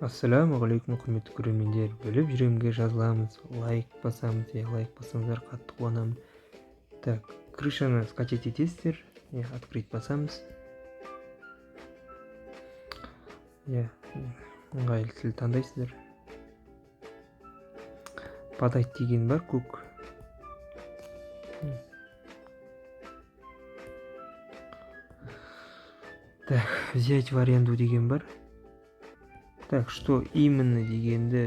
Ассалаумағалейкум құрметті көрермендер, бөліп жүремге жазыламыз, лайк басамыз, лайк бассаңыздар қатты қуанамын. Так, крышаны скачать етесіздер, открыть басамыз. Ыңғайлы тіл таңдайсыздар. Подать деген бар, көк. Так, взять в аренду деген бар. Так, что именно дегенді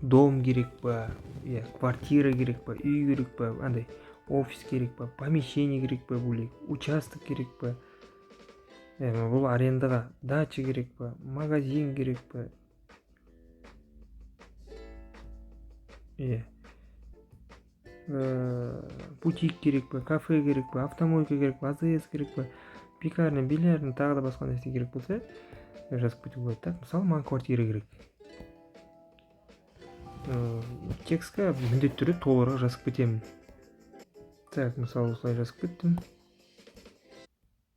дом керек па, квартира керек па, үй керек па, андай офис керек па, помещение керек па, бөлек участок керек па, бұл арендаға дача керек па, магазин керек па, бутик керек па, кафе керек па, автомойка керек па, АЗС керек па, пекарня, бильярдный, тағы да басқа нәрсе керек болса жазып кетуге болады. Так, мысалы маған квартира керек. Текстқа міндетті түрде толығырақ жазып кетемін. Так, мысалы осылай жазып кеттім.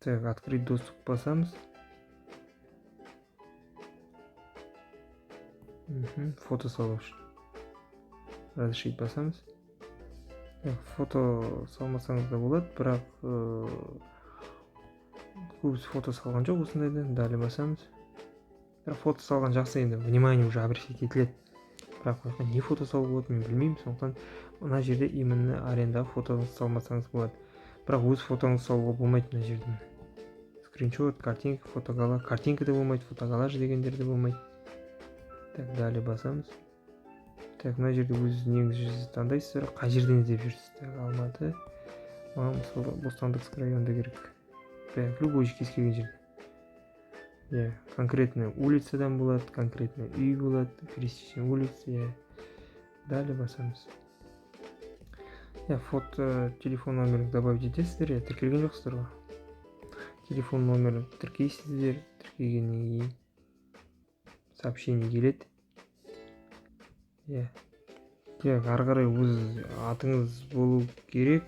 Так, открыть доступ басамыз. Фото салу үшін разрешить басамыз. Фото салмасаңыз да болады, бірақ көбісі фото салған жоқ осындайда. Далее басамыз. Фото салған жақсы, енді внимание уже обращать етіледі. Бірақ не фото салу болады, мен білмеймін, сондықтан мына жерде именно арендаға фото салмасаңыз болады. Бірақ өз фотоңыз салуға болмайды мына жерден. Скриншот, картинка, фотогаллаж, картинка да болмайды, фотогаллаж дегендер де болмайды. Так, далее басамыз. Так, мына жерде өз неңізді таңдайсыздар, қай жерден іздеп жүрсіз. Так, Алматы. Маған мысалы Бостандықск районында керек. Любой кез келген жерде. Конкретно улицадан болады, конкретно үй болады, пересечение улицы. Далее басамыз. Фото, телефон номерін добавить етесіздер, тіркелген жоқсыздар ғой. Телефон номерін тіркейсіздер, тіркегеннен кейін сообщение келеді. Ары қарай өз атыңыз болу керек.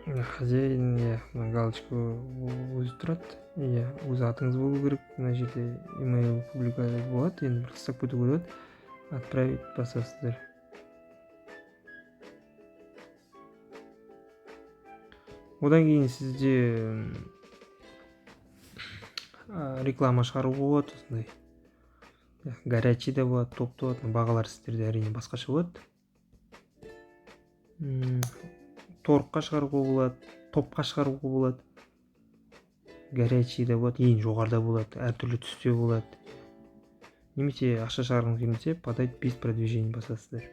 Хозяин, галочка өзі тұрады. Өз атыңыз болу керек. Мына жерде email публикация болады, енді бір қыстап кетуге болады. Отправить басасыздар. Одан кейін сізде реклама шығаруға болады, осындай. Горячий да болады, топ та болады. Бағалар сіздерде әрине басқаша болады. Торыққа шығаруға болады, топқа шығаруға болады. Горячий да болады, ең жоғарыда болады, әртүрлі түсте болады. Немесе ақша шығарғыңыз келмесе, подать без продвижения басасыздар.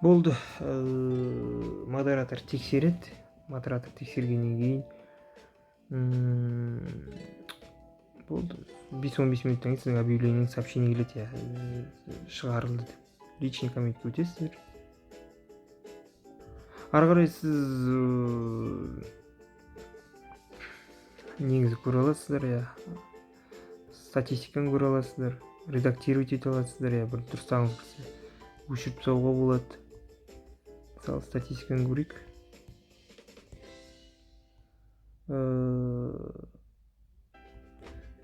Болды, модератор тексереді. Модератор тексергеннен кейін болды. 5-15 минуттан кейін сіздің объявлениеңіз сообщение келеді, шығарылды. Личный комментке өтесіздер. Ары қарай сіз негізі көре аласыздар, статистиканы көре аласыздар, редактировать ете аласыздар, бір дұрыстаңыз бірсе өшіріп тастауға болады. Мысалы статистиканы көрейік.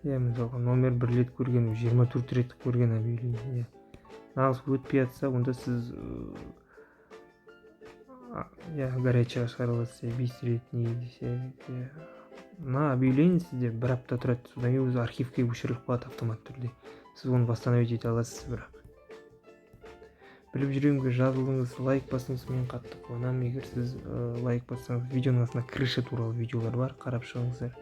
Мысалға номер 1 рет көрген, 24 рет көрген объявление. Нағыз өтпей жатса, онда сіз горячийға шығара аласыз, 5 рет не десе. Мына объявление сізде бір апта тұрады, содан кейін өзі архивке өшіріліп қалады автомат түрде. Сіз оны восстановить ете аласыз, бірақ біліп жүремге жазылыңыз, лайк басыңыз, мен қатты қуанамын. Егер сіз лайк бассаңыз, видеоның астында крыша туралы видеолар бар, қарап шығыңыздар.